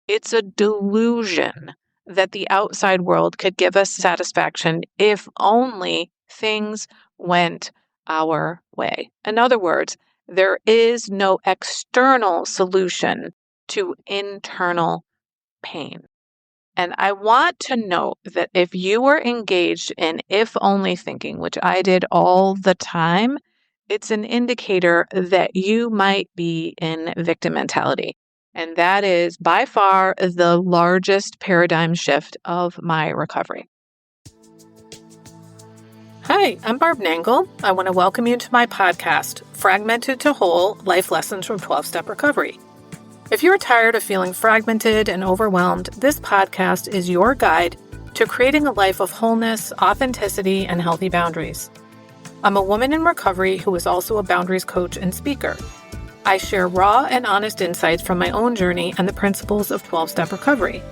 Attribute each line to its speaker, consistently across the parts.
Speaker 1: It's a delusion that the outside world could give us satisfaction if only things went our way. In other words, there is no external solution to internal pain. And I want to note that if you were engaged in if only thinking, which I did all the time, it's an indicator that you might be in victim mentality. And that is by far the largest paradigm shift of my recovery. Hi, I'm Barb Nangle. I want to welcome you to my podcast, Fragmented to Whole: Life Lessons from 12-Step Recovery. If you're tired of feeling fragmented and overwhelmed, this podcast is your guide to creating a life of wholeness, authenticity, and healthy boundaries. I'm a woman in recovery who is also a boundaries coach and speaker. I share raw and honest insights from my own journey and the principles of 12-step recovery.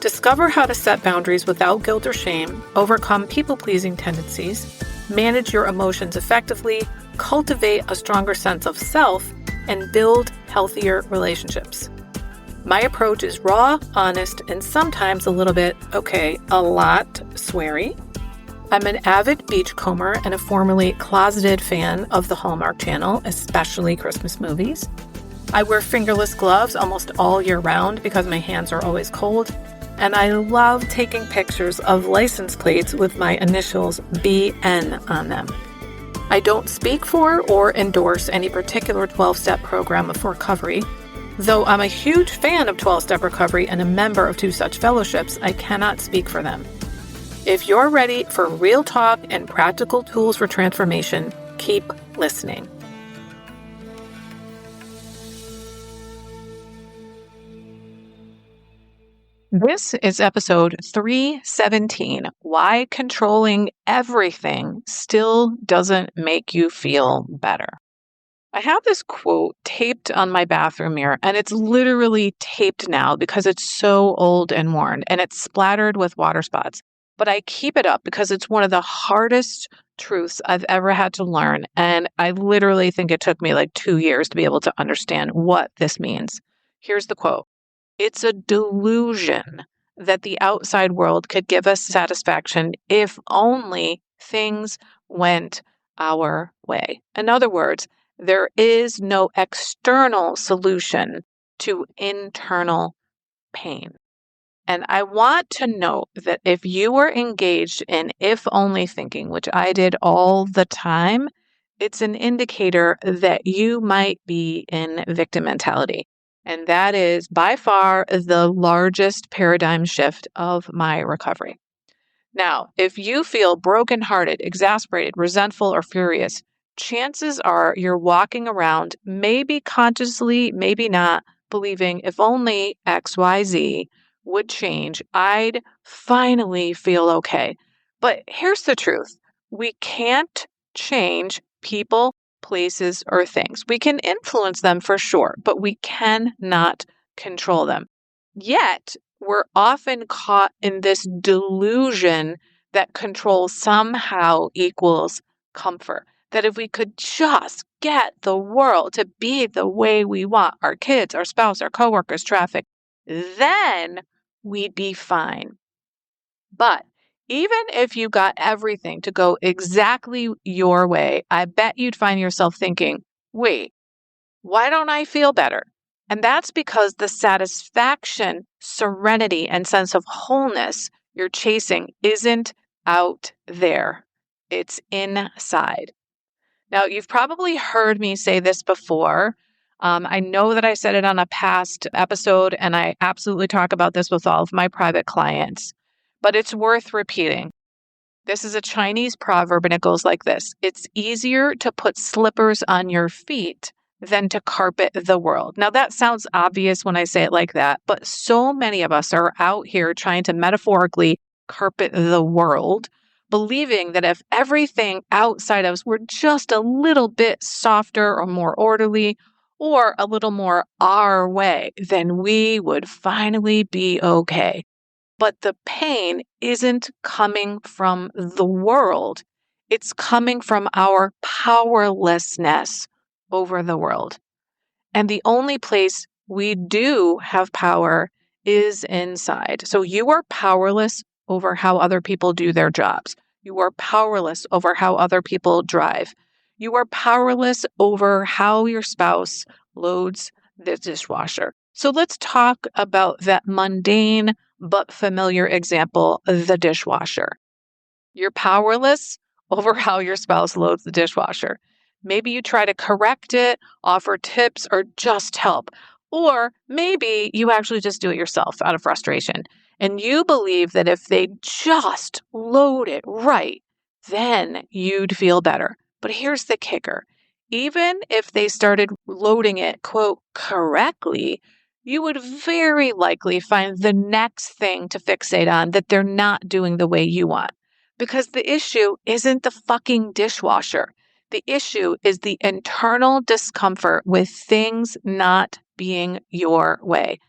Speaker 1: Discover how to set boundaries without guilt or shame, overcome people-pleasing tendencies, manage your emotions effectively, cultivate a stronger sense of self, and build healthier relationships. My approach is raw, honest, and sometimes a little bit, a lot sweary. I'm an avid beachcomber and a formerly closeted fan of the Hallmark Channel, especially Christmas movies. I wear fingerless gloves almost all year round because my hands are always cold, and I love taking pictures of license plates with my initials BN on them. I don't speak for or endorse any particular 12-step program of recovery. Though I'm a huge fan of 12-step recovery and a member of two such fellowships, I cannot speak for them. If you're ready for real talk and practical tools for transformation, keep listening. This is episode 317, Why Controlling Everything Still Doesn't Make You Feel Better. I have this quote taped on my bathroom mirror, and it's literally taped now because it's so old and worn, and it's splattered with water spots. But I keep it up because it's one of the hardest truths I've ever had to learn, and I literally think it took me like 2 years to be able to understand what this means. Here's the quote. It's a delusion that the outside world could give us satisfaction if only things went our way. In other words, there is no external solution to internal pain. And I want to note that if you were engaged in if only thinking, which I did all the time, it's an indicator that you might be in victim mentality. And that is by far the largest paradigm shift of my recovery. Now, if you feel brokenhearted, exasperated, resentful, or furious, chances are you're walking around, maybe consciously, maybe not, believing if only XYZ would change, I'd finally feel okay. But here's the truth. We can't change people, places, or things. We can influence them for sure, but we cannot control them. Yet, we're often caught in this delusion that control somehow equals comfort. That if we could just get the world to be the way we want, our kids, our spouse, our coworkers, traffic, then we'd be fine. But even if you got everything to go exactly your way, I bet you'd find yourself thinking, wait, why don't I feel better? And that's because the satisfaction, serenity, and sense of wholeness you're chasing isn't out there. It's inside. Now, you've probably heard me say this before. I know that I said it on a past episode, and I absolutely talk about this with all of my private clients, but it's worth repeating. This is a Chinese proverb, and it goes like this. It's easier to put slippers on your feet than to carpet the world. Now, that sounds obvious when I say it like that, but so many of us are out here trying to metaphorically carpet the world, believing that if everything outside of us were just a little bit softer or more orderly or a little more our way, then we would finally be okay. But the pain isn't coming from the world. It's coming from our powerlessness over the world. And the only place we do have power is inside. So you are powerless over how other people do their jobs. You are powerless over how other people drive. You are powerless over how your spouse loads the dishwasher. So let's talk about that mundane but familiar example, the dishwasher. You're powerless over how your spouse loads the dishwasher. Maybe you try to correct it, offer tips, or just help. Or maybe you actually just do it yourself out of frustration. And you believe that if they just load it right, then you'd feel better. But here's the kicker. Even if they started loading it, quote, correctly, you would very likely find the next thing to fixate on that they're not doing the way you want. Because the issue isn't the fucking dishwasher. The issue is the internal discomfort with things not being your way.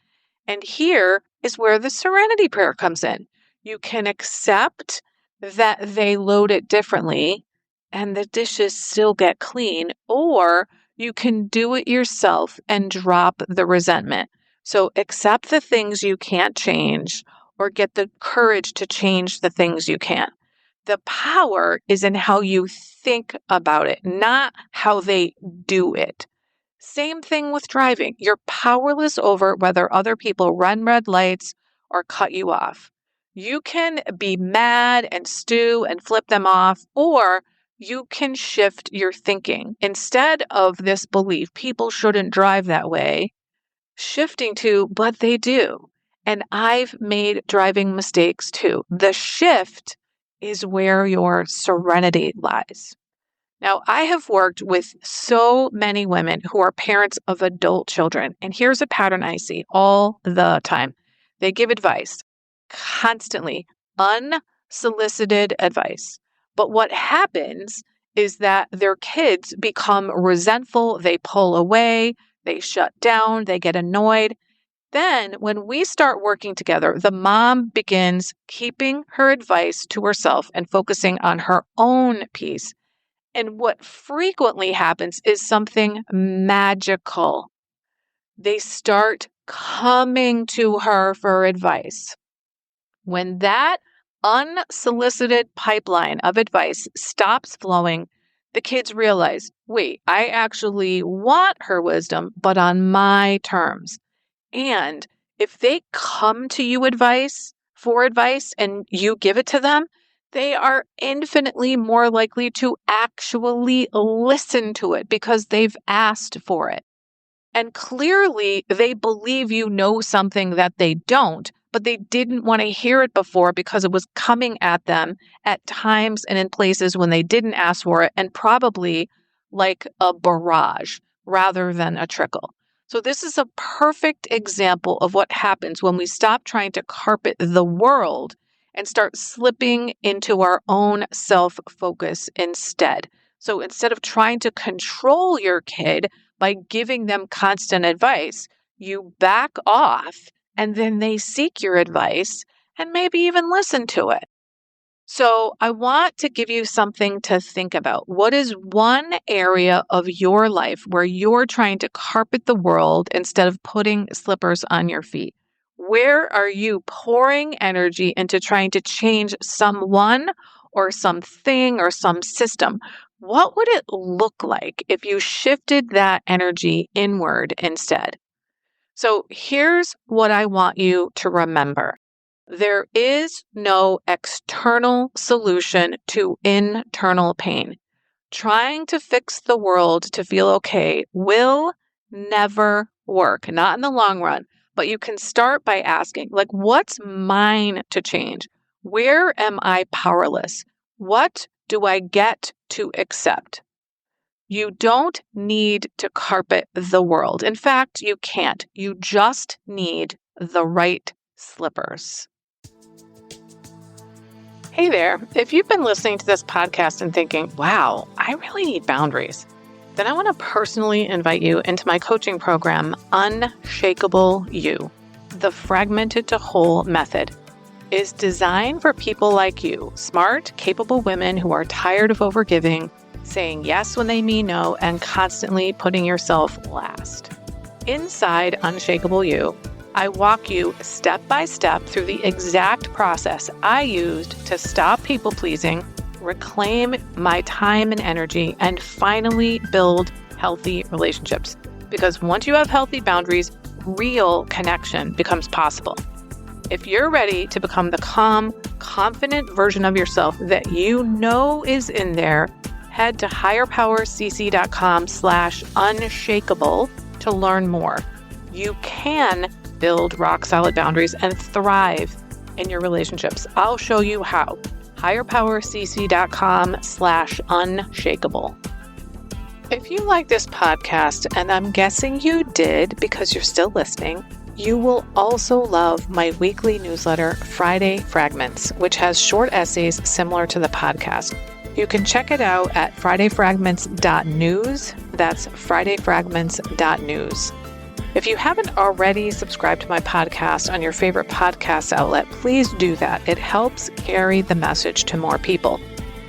Speaker 1: And here is where the serenity prayer comes in. You can accept that they load it differently and the dishes still get clean, or you can do it yourself and drop the resentment. So accept the things you can't change or get the courage to change the things you can. The power is in how you think about it, not how they do it. Same thing with driving. You're powerless over whether other people run red lights or cut you off. You can be mad and stew and flip them off, or you can shift your thinking. Instead of this belief, people shouldn't drive that way, shifting to, but they do. And I've made driving mistakes too. The shift is where your serenity lies. Now, I have worked with so many women who are parents of adult children, and here's a pattern I see all the time. They give advice, constantly, unsolicited advice. But what happens is that their kids become resentful, they pull away, they shut down, they get annoyed. Then, when we start working together, the mom begins keeping her advice to herself and focusing on her own peace. And what frequently happens is something magical. They start coming to her for advice. When that unsolicited pipeline of advice stops flowing, the kids realize, wait, I actually want her wisdom, but on my terms. And if they come to you for advice and you give it to them, they are infinitely more likely to actually listen to it because they've asked for it. And clearly they believe you know something that they don't, but they didn't want to hear it before because it was coming at them at times and in places when they didn't ask for it, and probably like a barrage rather than a trickle. So this is a perfect example of what happens when we stop trying to carpet the world and start slipping into our own self-focus instead. So instead of trying to control your kid by giving them constant advice, you back off and then they seek your advice and maybe even listen to it. So I want to give you something to think about. What is one area of your life where you're trying to carpet the world instead of putting slippers on your feet? Where are you pouring energy into trying to change someone or something or some system? What would it look like if you shifted that energy inward instead? So here's what I want you to remember. There is no external solution to internal pain. Trying to fix the world to feel okay will never work, not in the long run. But you can start by asking, what's mine to change? Where am I powerless? What do I get to accept? You don't need to carpet the world. In fact, you can't. You just need the right slippers. Hey there. If you've been listening to this podcast and thinking, wow, I really need boundaries, then I want to personally invite you into my coaching program, Unshakable You. The Fragmented to Whole method is designed for people like you, smart, capable women who are tired of overgiving, saying yes when they mean no, and constantly putting yourself last. Inside Unshakable You, I walk you step by step through the exact process I used to stop people-pleasing, reclaim my time and energy, and finally build healthy relationships. Because once you have healthy boundaries, real connection becomes possible. If you're ready to become the calm, confident version of yourself that you know is in there, head to higherpowercc.com/unshakable to learn more. You can build rock-solid boundaries and thrive in your relationships. I'll show you how. higherpowercc.com/unshakable. If you like this podcast, and I'm guessing you did because you're still listening, you will also love my weekly newsletter, Friday Fragments, which has short essays similar to the podcast. You can check it out at fridayfragments.news. That's fridayfragments.news. If you haven't already subscribed to my podcast on your favorite podcast outlet, please do that. It helps carry the message to more people.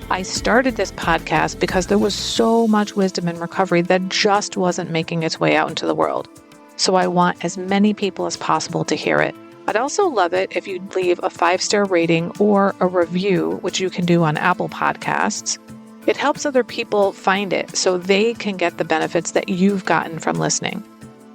Speaker 1: I started this podcast because there was so much wisdom in recovery that just wasn't making its way out into the world. So I want as many people as possible to hear it. I'd also love it if you'd leave a 5-star rating or a review, which you can do on Apple Podcasts. It helps other people find it so they can get the benefits that you've gotten from listening.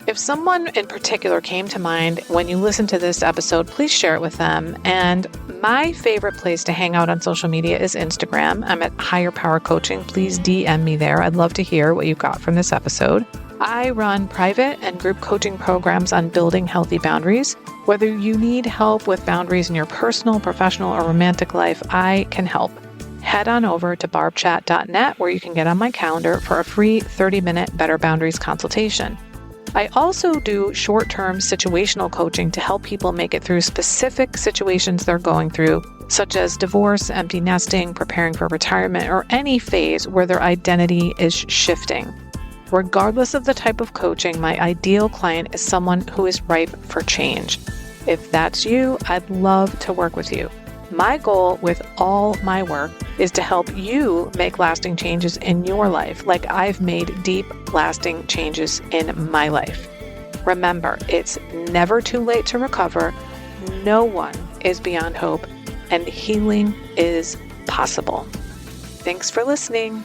Speaker 1: If someone in particular came to mind when you listen to this episode, please share it with them. And my favorite place to hang out on social media is Instagram. I'm at Higher Power Coaching. Please DM me there. I'd love to hear what you got from this episode. I run private and group coaching programs on building healthy boundaries. Whether you need help with boundaries in your personal, professional, or romantic life, I can help. Head on over to barbchat.net where you can get on my calendar for a free 30-minute Better Boundaries consultation. I also do short-term situational coaching to help people make it through specific situations they're going through, such as divorce, empty nesting, preparing for retirement, or any phase where their identity is shifting. Regardless of the type of coaching, my ideal client is someone who is ripe for change. If that's you, I'd love to work with you. My goal with all my work is to help you make lasting changes in your life, like I've made deep, lasting changes in my life. Remember, it's never too late to recover. No one is beyond hope, and healing is possible. Thanks for listening.